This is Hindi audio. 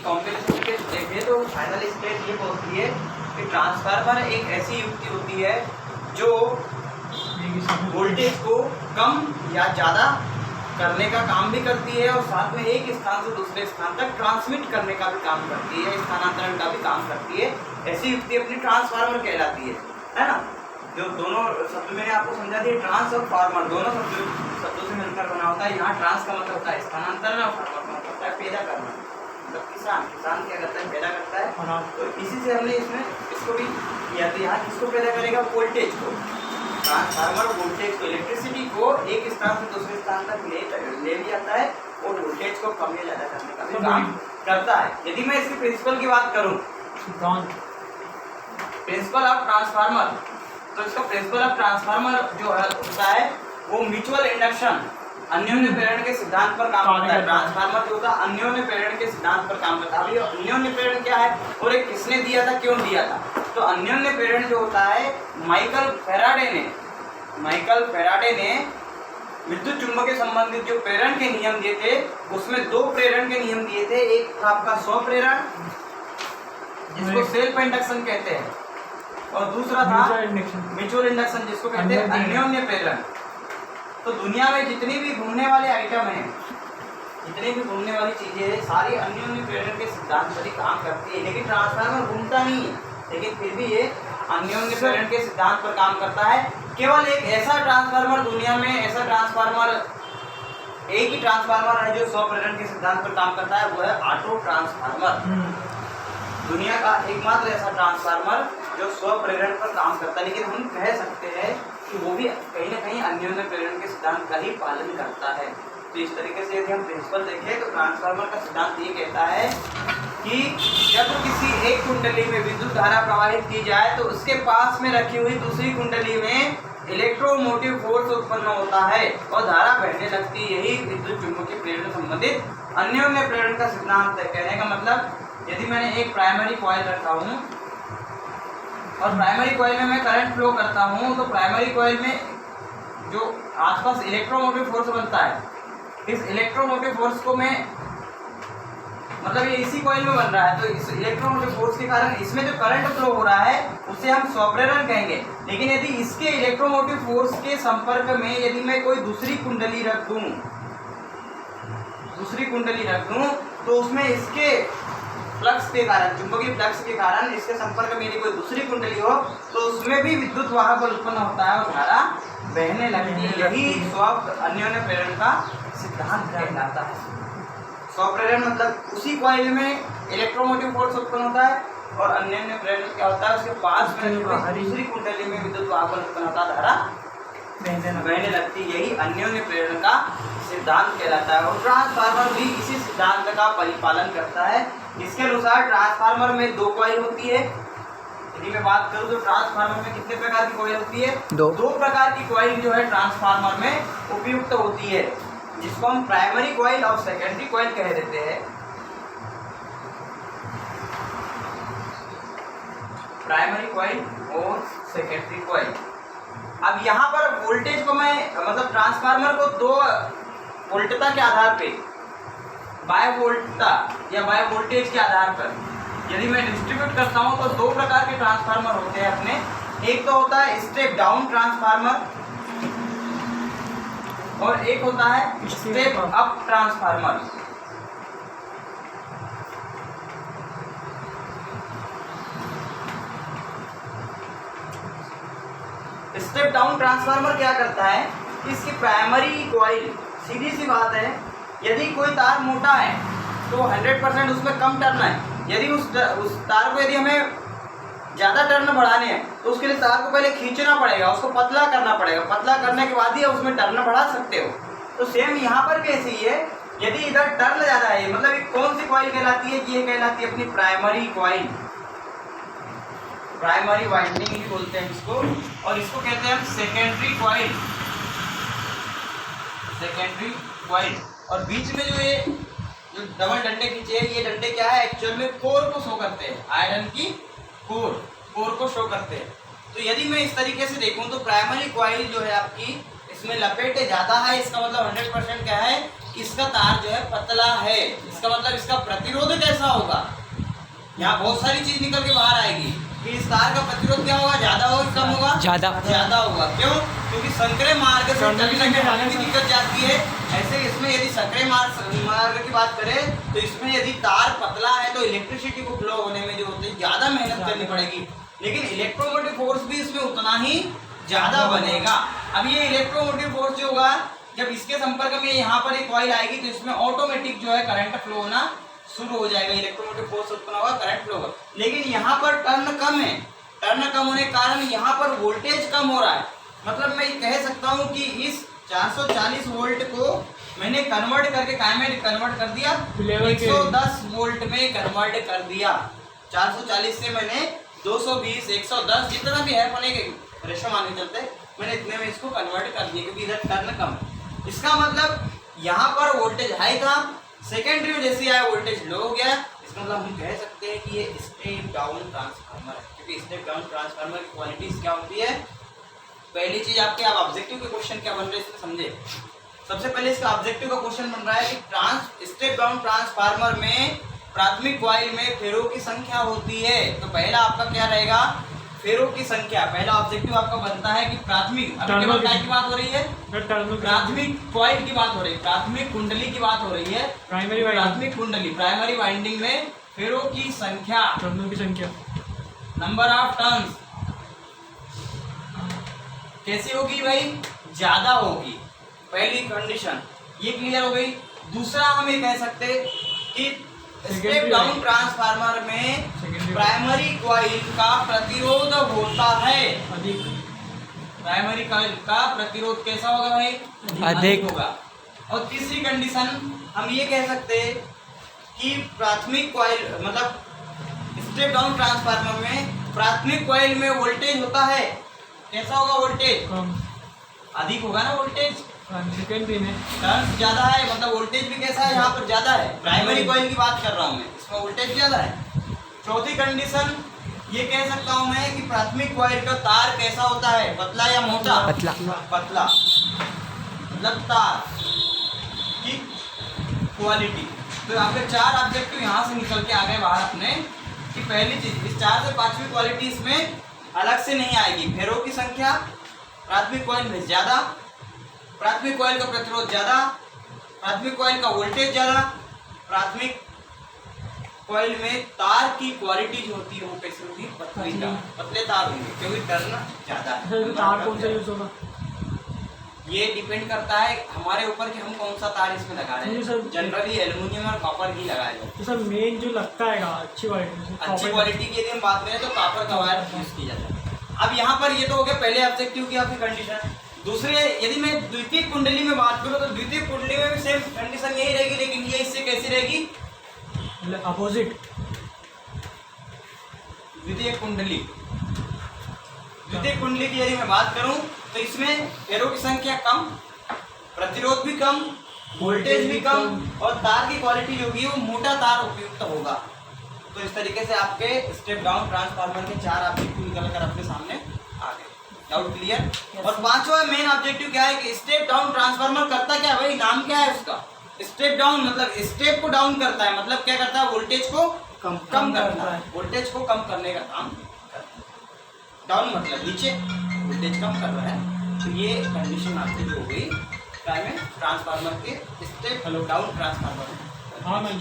कॉम्बिनेशन के देखें तो फाइनल स्टेज ये होती है कि ट्रांसफार्मर एक ऐसी युक्ति होती है जो वोल्टेज को कम या ज़्यादा करने का काम भी करती है और साथ में एक स्थान से दूसरे स्थान तक ट्रांसमिट करने का भी काम करती है, स्थानांतरण का भी काम करती है। ऐसी युक्ति अपनी ट्रांसफार्मर कहलाती है ना। जो दोनों शब्द मैंने आपको समझा दिए, ट्रांस और फार्मर दोनों शब्दों से मिलकर बना होता है। यहाँ ट्रांस का मतलब होता है स्थानांतरण और फार्मर का मतलब होता है पैदा करना। मतलब किसान क्या करता है, पैदा करता है। तो इसी से हमने इसमें इसको भी किया। तो यहाँ किसको पैदा करेगा, वोल्टेज को। ट्रांसफार्मर वोल्टेज को, इलेक्ट्रिसिटी को एक स्थान से दूसरे स्थान तक ले भी आता है और वोल्टेज को कम या ज़्यादा करने का भी काम करता है। यदि मैं इसके प्रिंसिपल की बात करूँ, प्रिंसिपल ऑफ ट्रांसफार्मर, तो इसका प्रिंसिपल ऑफ ट्रांसफार्मर जो होता है वो म्यूचुअल इंडक्शन, अन्योन्य प्रेरण के सिद्धांत पर काम करता है। ट्रांसफार्मर जो होता है अन्योन्य प्रेरण के सिद्धांत पर काम करता है। अभी अन्योन्य प्रेरण क्या है और एक किसने दिया था, क्यों दिया था? तो अन्योन्य प्रेरण जो होता है माइकल फैराडे ने विद्युत चुंबक के संबंधित जो प्रेरण के नियम दिए थे उसमें दो प्रेरण के नियम दिए थे। एक था आपका स्व प्रेरण जिसको सेल्फ इंडक्शन कहते हैं और दूसरा था म्यूचुअल इंडक्शन जिसको कहते हैं अन्योन्य प्रेरण। तो दुनिया में जितनी भी घूमने वाले आइटम हैं, जितनी भी घूमने वाली चीजें हैं, सारी अन्योन्य प्रेरण के सिद्धांत पर ही काम करती है। लेकिन ट्रांसफार्मर घूमता नहीं है, लेकिन फिर भी ये अन्योन्य प्रेरण के सिद्धांत पर काम करता है। केवल एक ऐसा ट्रांसफार्मर दुनिया में, ऐसा ट्रांसफार्मर एक ही ट्रांसफार्मर है जो स्व प्रेरण के सिद्धांत पर काम करता है, वो है ऑटो ट्रांसफार्मर। दुनिया का एकमात्र ऐसा ट्रांसफार्मर जो स्व प्रेरण पर काम करता है। लेकिन हम कह सकते हैं कि वो भी कहीं ना कहीं अन्योन्य प्रेरण के सिद्धांत का ही पालन करता है। तो इस तरीके से यदि हम प्रिंसिपल देखें तो ट्रांसफार्मर का सिद्धांत ये कहता है कि जब किसी एक कुंडली में विद्युत धारा प्रवाहित की जाए तो उसके पास में रखी हुई दूसरी कुंडली में इलेक्ट्रोमोटिव फोर्स उत्पन्न होता है और धारा बहने लगती है। यही विद्युत चुंबकीय प्रेरण से संबंधित अन्योन्य प्रेरण का सिद्धांत है। कहने का मतलब, यदि मैंने एक प्राइमरी कॉइल रखा हूँ और प्राइमरी कॉइल में मैं करंट फ्लो करता हूँ, तो प्राइमरी कॉइल में जो आसपास इलेक्ट्रोमोटिव फोर्स बनता है, इस इलेक्ट्रोमोटिव फोर्स को मैं मतलब ये इसी कॉइल में बन रहा है, तो इस इलेक्ट्रोमोटिव फोर्स के कारण इसमें जो करंट फ्लो हो रहा है उसे हम स्वप्रेरण कहेंगे। लेकिन यदि इसके इलेक्ट्रोमोटिव फोर्स के संपर्क में यदि मैं कोई दूसरी कुंडली रख दूं तो उसमें इसके फ्लक्स के कारण, चुंबकीय फ्लक्स के कारण इसके संपर्क में यदि कोई दूसरी कुंडली हो तो उसमें भी विद्युत वाह बल उत्पन्न होता है और धारा बहने लगती है। यही अन्योन्य प्रेरण का सिद्धांत कहलाता है। स्वप्रेरण मतलब उसी कॉइल में इलेक्ट्रोमोटिव फोर्स उत्पन्न होता है और अन्योन्य प्रेरण क्या होता है, उसके पास में दूसरी कुंडली में विद्युत वाह बल उत्पन्न होता है, धारा बहने लगती। यही अन्योन्य प्रेरण का सिद्धांत कहलाता है और ट्रांसफार्मर भी इसी सिद्धांत का परिपालन करता है। इसके अनुसार ट्रांसफार्मर में दो कॉइल होती है। यदि मैं बात करूं तो ट्रांसफार्मर में कितने प्रकार की कॉइल होती है? दो प्रकार की कॉइल जो है ट्रांसफार्मर में उपयुक्त होती है, जिसको हम प्राइमरी कॉइल और सेकेंडरी कॉइल कह देते हैं। प्राइमरी कॉइल और सेकेंडरी कॉइल। अब यहाँ पर वोल्टेज को मैं मतलब ट्रांसफार्मर को दो वोल्टता के आधार पे, बाय वोल्टता या बाय वोल्टेज के आधार पर यदि मैं डिस्ट्रीब्यूट करता हूँ तो दो प्रकार के ट्रांसफार्मर होते हैं अपने। एक तो होता है स्टेप डाउन ट्रांसफार्मर और एक होता है step up transformer. Step down transformer क्या करता है, इसकी प्राइमरी कॉइल, सीधी सी बात है, यदि कोई तार मोटा है तो 100% उसमें कम टर्न है। यदि उस तार को यदि हमें ज़्यादा टर्न बढ़ाने हैं तो उसके लिए तार को पहले खींचना पड़ेगा, उसको पतला करना पड़ेगा, पतला करने के बाद ही उसमें टर्न बढ़ा सकते हो। तो सेम यहाँ पर भी ऐसे ही है, यदि इधर टर्न ज़्यादा है, मतलब ये कौन सी कॉइल कहलाती है, ये कहलाती है अपनी प्राइमरी कॉइल, प्राइमरी वाइंडिंग ही बोलते हैं इसको। और इसको कहते हैं हम सेकेंडरी कॉइल, सेकेंडरी कॉइल। और बीच में जो ये जो डबल डंडे खींचे हैं, ये डंडे क्या है, एक्चुअल में कोर को शो करते हैं, आयरन की कोर को शो करते हैं। तो यदि मैं इस तरीके से देखूं तो प्राइमरी कॉइल जो है आपकी, इसमें लपेटे ज़्यादा है, इसका मतलब 100% क्या है इसका तार जो है पतला है, इसका मतलब इसका प्रतिरोध कैसा होगा, यहाँ बहुत सारी चीज निकल के बाहर आएगी कि इस तार का प्रतिरोध क्या होगा, ज्यादा होगा कम होगा, ज्यादा होगा। क्यों? क्योंकि संकरे मार्ग से जाने की दिक्कत जाती है। ऐसे इसमें यदि संकरे मार्ग की बात करें तो इसमें यदि तार पतला है तो इलेक्ट्रिसिटी को फ्लो होने में जो होती है ज्यादा मेहनत करनी पड़ेगी, लेकिन इलेक्ट्रोमोटिव फोर्स भी इसमें उतना ही ज्यादा बनेगा। अब ये इलेक्ट्रोमोटिव फोर्स जो होगा, जब इसके संपर्क में यहाँ पर एक कॉइल आएगी तो इसमें ऑटोमेटिक जो है करंट फ्लो होना शुरू हो जाएगा, इलेक्ट्रोमोटिव फोर्स उत्पन्न होगा, करंट फ्लो होगा। लेकिन यहाँ पर टर्न कम है, टर्न कम होने के कारण यहाँ पर वोल्टेज कम हो रहा है। मतलब मैं कह सकता हूँ कि इस 440 वोल्ट को मैंने कन्वर्ट करके काय में कन्वर्ट कर दिया, 110 वोल्ट में कन्वर्ट कर दिया। 440 से मैंने 220, 110 जितना भी है होने के रेशो मान के चलते मैंने इतने में इसको कन्वर्ट कर दिया, क्योंकि इधर टर्न कम है। इसका मतलब यहाँ पर वोल्टेज हाई था, सेकेंडरी में जैसे आया वोल्टेज लो हो गया। इसका मतलब हम कह सकते हैं कि ये स्टेप डाउन ट्रांसफार्मर है, क्योंकि स्टेप डाउन ट्रांसफार्मर की क्वालिटीज क्या होती है। पहली चीज आपके आप ऑब्जेक्टिव के क्वेश्चन क्या बन रहे हैं इसमें समझे। सबसे पहले इसका ऑब्जेक्टिव का क्वेश्चन बन रहा है कि स्टेप डाउन ट्रांसफार्मर में प्राथमिक कॉइल में फेरों की संख्या होती है। तो पहला आपका क्या रहेगा, फेरों की संख्या। पहला ऑब्जेक्टिव आपका बनता है कि प्राथमिक, अभी केवल क्या की बात हो रही है, प्राथमिक कॉइल की बात हो रही है, प्राथमिक कुंडली की बात हो रही है, प्राथमिक कुंडली प्राइमरी वाइंडिंग में फेरों की संख्या, टर्नों की संख्या, नंबर ऑफ टर्न्स कैसी होगी भाई, ज्यादा होगी। पहली कंडीशन ये क्लियर हो गई। दूसरा हम ये कह सकते कि स्टेप डाउन ट्रांसफार्मर में प्राइमरी कॉइल का प्रतिरोध होता है अधिक। प्राइमरी कॉइल का प्रतिरोध कैसा होगा भाई, अधिक होगा। और तीसरी कंडीशन हम ये कह सकते कि प्राथमिक कॉइल मतलब स्टेप डाउन ट्रांसफार्मर में प्राथमिक कॉइल में वोल्टेज होता है, कैसा होगा वोल्टेज, अधिक होगा ना वोल्टेज, सेकेंडरी में टर्न्स ज्यादा है, मतलब वोल्टेज भी कैसा है यहाँ पर ज्यादा है। प्राइमरी कॉइल की बात कर रहा हूँ मैं, इसमें वोल्टेज ज्यादा है। चौथी कंडीशन ये कह सकता हूँ मैं कि प्राथमिक कॉइल का तार कैसा होता है, पतला या मोटा, पतला, पतला मतलब तार की क्वालिटी। तो आपके चार ऑब्जेक्टिव यहाँ से निकल के आ गए बाहर अपने कि पहली चीज इस 4 से 5वीं क्वालिटी इसमें अलग से नहीं आएगी। फेरों की संख्या प्राथमिक कॉइल में ज्यादा, प्राथमिक कॉइल का प्रतिरोध ज्यादा, प्राथमिक कॉइल का वोल्टेज ज्यादा, प्राथमिक कॉइल में तार की क्वालिटी जो होती है वो कैसी होगी, पतली तार, पतले तार होंगे, क्योंकि टर्न ज्यादा है। तार कौन सा यूज होगा, ये डिपेंड करता है हमारे ऊपर कि हम कौन सा तार इसमें लगा रहे हैं। जनरली एल्युमिनियम और कॉपर ही लगाया जाता है। तो सर मेन जो लगता है अच्छी क्वालिटी की यदि हम बात करें तो कॉपर का वायर यूज किया जाता है। अब यहाँ पर ये तो हो गया पहले ऑब्जेक्टिव की आपकी कंडीशन। दूसरे यदि मैं द्वितीय कुंडली में बात करूँ तो द्वितीय कुंडली में भी सेम कंडीशन यही रहेगी, लेकिन ये इससे कैसी रहेगी, अपोजिट। द्वितीय कुंडली की यदि मैं बात करूं तो इसमें फेरों की संख्या कम, प्रतिरोध भी कम, वोल्टेज भी कम और तार की क्वालिटी जो होगी वो मोटा तार उपयुक्त होगा। तो इस तरीके से आपके स्टेप डाउन ट्रांसफार्मर के 4 ऑब्जेक्टिव निकल कर अपने सामने आ गए। Doubt clear. और 5वां मेन ऑब्जेक्टिव क्या है कि स्टेप डाउन ट्रांसफार्मर करता क्या है भाई, नाम क्या है उसका, स्टेप डाउन मतलब स्टेप को डाउन करता है, मतलब क्या करता है, वोल्टेज को कम करता है, वोल्टेज को कम करने का काम करता है। डाउन मतलब नीचे, वोल्टेज कम कर रहा है। तो ये कंडीशन आपकी जो हो गई ट्रांसफार्मर के स्टेप डाउन ट्रांसफार्मर। हाँ मैं